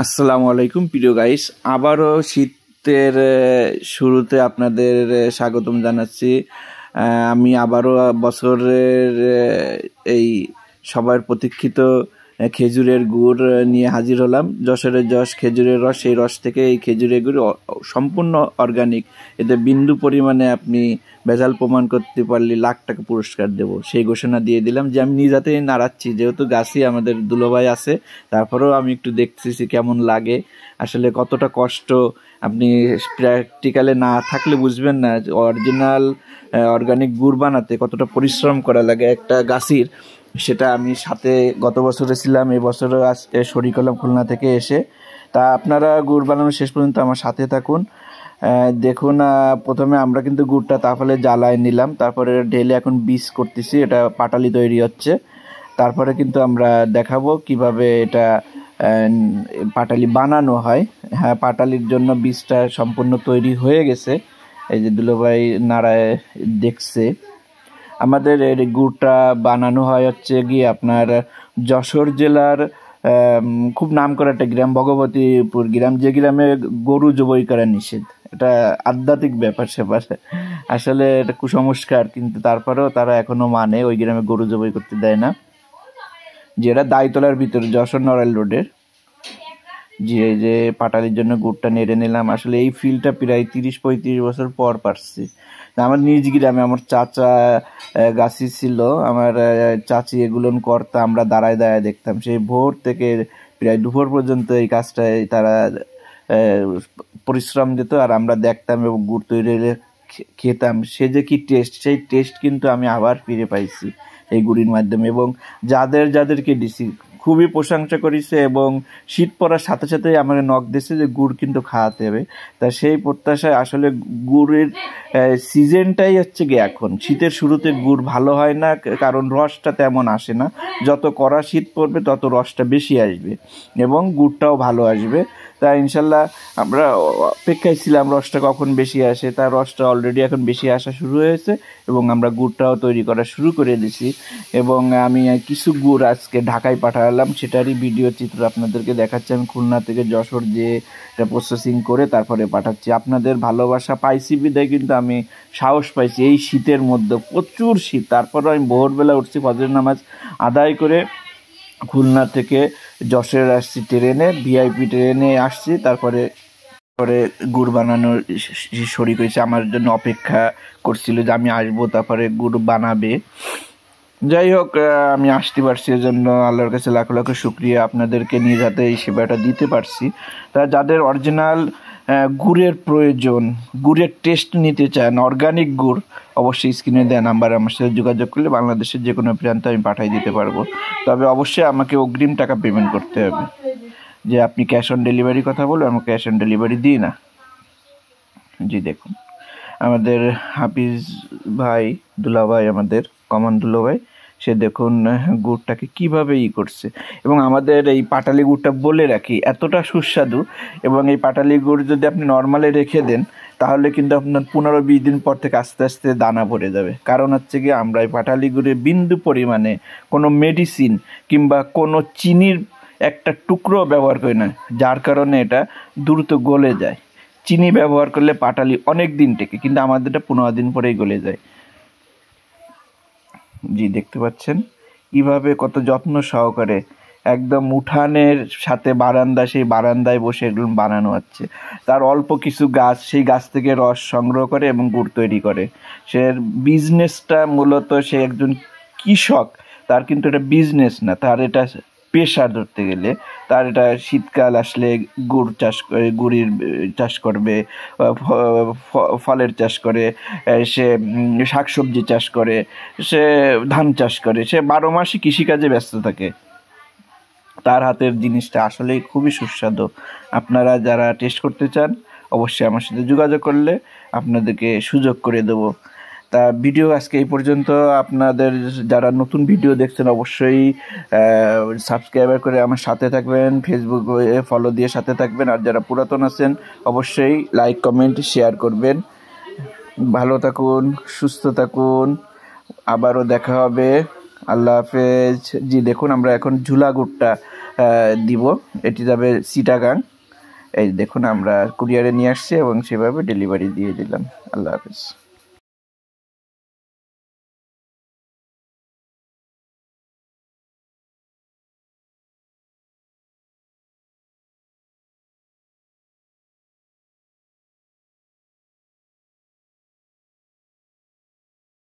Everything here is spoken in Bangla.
আসসালামু আলাইকুম প্রিয় গাইস, আবারও শীতের শুরুতে আপনাদের স্বাগতম জানাচ্ছি। আমি আবারও বছরের এই সবার প্রতীক্ষিত খেজুরের গুড় নিয়ে হাজির হলাম। যশোরের যশ খেজুরের রস, সেই রস থেকে এই খেজুরের গুড় সম্পূর্ণ অর্গানিক। এতে বিন্দু পরিমাণে আপনি ভেজাল প্রমাণ করতে পারলে লাখ টাকা পুরস্কার দেব, সেই ঘোষণা দিয়ে দিলাম যে আমি নিজ হাতেই নাড়াচ্ছি। যেহেতু গাছই আমাদের দুলোভাই আছে, তারপরেও আমি একটু দেখতেছি কেমন লাগে, আসলে কতটা কষ্ট। আপনি প্র্যাকটিক্যালে না থাকলে বুঝবেন না অরিজিনাল অর্গানিক গুড় বানাতে কতটা পরিশ্রম করা লাগে একটা গাছির। সেটা আমি সাথে গত বছরে ছিলাম, এবছরও আজকে শরীর হলাম খুলনা থেকে এসে। তা আপনারা গুড় বানানো শেষ পর্যন্ত আমার সাথে থাকুন। দেখুন, প্রথমে আমরা কিন্তু গুড়টা তাহলে জ্বালায় নিলাম, তারপরে ঢেলে এখন বীজ করতেছি, এটা পাটালি তৈরি হচ্ছে। তারপরে কিন্তু আমরা দেখাবো কিভাবে এটা পাটালি বানানো হয়। হ্যাঁ, পাটালির জন্য বীজটা সম্পূর্ণ তৈরি হয়ে গেছে। এই যে দুলোভাই নাড়ায় দেখছে। আমাদের এই গুড়টা বানানো হয় হচ্ছে গিয়ে আপনার যশোর জেলার খুব নাম করা একটা গ্রাম, ভগবতীপুর গ্রাম, যে গ্রামে গরু জবাই করা নিষেধ। এটা আধ্যাত্মিক ব্যাপার স্যাপার, আসলে এটা কুসংস্কার, কিন্তু তারপরেও তারা এখনো মানে ওই গ্রামে গরু জবাই করতে দেয় না। যেটা দাইতলার ভিতরে, যশোর নড়াইল রোডের। যে পাটালির জন্য গুড়টা নেড়ে নিলাম। আসলে এই ফিলটা প্রায় 30-35 বছর পর পারছি। আমার নিজ গ্রামে আমার চাচা গাছি ছিল, আমার চাচি এগুলো করতে আমরা দাঁড়ায় দাঁড়ায় দেখতাম। সেই ভোর থেকে প্রায় দুপুর পর্যন্ত এই কাজটায় তারা পরিশ্রম দিত, আর আমরা দেখতাম এবং গুড় তৈরি হলে খেতাম। সে যে কি টেস্ট, সেই টেস্ট কিন্তু আমি আবার ফিরে পাইছি এই গুড়ির মাধ্যমে। এবং যাদেরকে দিছি খুবই প্রশংসা করেছে, এবং শীত পড়ার সাথে সাথে আমাকে নখ দিয়েছে যে গুড় কিন্তু খাওয়াতে হবে। তা সেই প্রত্যাশায় আসলে গুড়ের সিজনটাই হচ্ছে গিয়ে এখন শীতের শুরুতে গুড় ভালো হয় না, কারণ রসটা তেমন আসে না। যত কড়া শীত পড়বে তত রসটা বেশি আসবে এবং গুড়টাও ভালো আসবে। তা ইনশাল্লাহ আমরা অপেক্ষায় ছিলাম রসটা কখন বেশি আসে। তার রসটা অলরেডি এখন বেশি আসা শুরু হয়েছে এবং আমরা গুড়টাও তৈরি করা শুরু করে দিয়েছি। এবং আমি কিছু গুড় আজকে ঢাকায় পাঠালাম, সেটারই ভিডিও চিত্র আপনাদেরকে দেখাচ্ছি। আমি খুলনা থেকে যশোর যে এটা প্রসেসিং করে তারপরে পাঠাচ্ছি। আপনাদের ভালোবাসা পাইছি বিদায় কিন্তু আমি সাহস পাইছি। এই শীতের মধ্যে প্রচুর শীত, তারপরে আমি ভোরবেলা উঠছি, ফজরের নামাজ আদায় করে খুলনা থেকে যশোর আসছি ট্রেনে, ভিআইপি ট্রেনে আসছি। তারপরে গুড় বানানোর শরীর হয়েছে, আমার জন্য অপেক্ষা করছিল যে আমি আসবো, তারপরে গুড় বানাবে। যাই হোক, আমি আসতে পারছি, এজন্য আল্লাহর কাছে লাখ লাখ শুকরিয়া। আপনাদেরকে নিজ হাতে এই সেবাটা দিতে পারছি। তা যাদের অরিজিনাল গুড়ের প্রয়োজন, গুড়ের টেস্ট নিতে চান, অর্গানিক গুড়, অবশ্যই স্ক্রিনে দেওয়া নাম্বারে আমার সাথে যোগাযোগ করলে বাংলাদেশের যে কোনো প্রান্তে আমি পাঠিয়ে দিতে পারবো। তবে অবশ্যই আমাকে অগ্রিম টাকা পেমেন্ট করতে হবে। যে আপনি ক্যাশ অন ডেলিভারি কথা বলবেন, আমি ক্যাশ অন ডেলিভারি দিই না। জি দেখুন, আমাদের হাফিজ ভাই, দুলাভাই, আমাদের কমন দুলাভাই, সে দেখুন গুড়টাকে কীভাবে করছে। এবং আমাদের এই পাটালি গুড়টা বলে রাখি এতটা সুস্বাদু, এবং এই পাটালি গুড় যদি আপনি নর্মালে রেখে দেন তাহলে কিন্তু আপনার 15-20 দিন পর থেকে আস্তে আস্তে দানা পড়ে যাবে। কারণ হচ্ছে কি, আমরা এই পাটালি গুড়ে বিন্দু পরিমাণে কোনো মেডিসিন কিংবা কোনো চিনির একটা টুকরো ব্যবহার করি না, যার কারণে এটা দ্রুত গলে যায়। চিনি ব্যবহার করলে পাটালি অনেক দিন টেকে, কিন্তু আমাদেরটা 15 দিন পরেই গলে যায়। জি দেখতে পাচ্ছেন কিভাবে কত যত্ন সহকারে একদম উঠানের সাথে বারান্দা, সেই বারান্দায় বসে এগুলো বানানো হচ্ছে। তার অল্প কিছু গাছ, সেই গাছ থেকে রস সংগ্রহ করে এবং গুড় তৈরি করে। সে বিজনেসটা মূলত, সে একজন কৃষক, তার কিন্তু এটা বিজনেস না, তার এটা পেশা ধরতে গেলে। তার এটা শীতকাল আসলে গুড় চাষ করে, গুড়ির চাষ করবে, ফলের চাষ করে, সে শাকসবজি চাষ করে, সে ধান চাষ করে, সে 12 মাসই কৃষিকাজে ব্যস্ত থাকে। তার হাতের জিনিসটা আসলেই খুবই সুস্বাদু। আপনারা যারা টেস্ট করতে চান অবশ্যই আমার সাথে যোগাযোগ করলে আপনাদেরকে সুযোগ করে দেবো। তা ভিডিও আজকে এই পর্যন্ত। আপনাদের যারা নতুন ভিডিও দেখছেন অবশ্যই সাবস্ক্রাইবার করে আমার সাথে থাকবেন, ফেসবুকে ফলো দিয়ে সাথে থাকবেন। আর যারা পুরাতন আছেন অবশ্যই লাইক, কমেন্ট, শেয়ার করবেন। ভালো থাকুন, সুস্থ থাকুন, আবারও দেখা হবে। আল্লাহ হাফেজ। জি দেখুন, আমরা এখন ঝুলা গুড়টা দিব। এটি যাবে চিটাগাং। এই দেখুন আমরা কুরিয়ারে নিয়ে আসছি এবং সেভাবে ডেলিভারি দিয়ে দিলাম। আল্লাহ হাফেজ।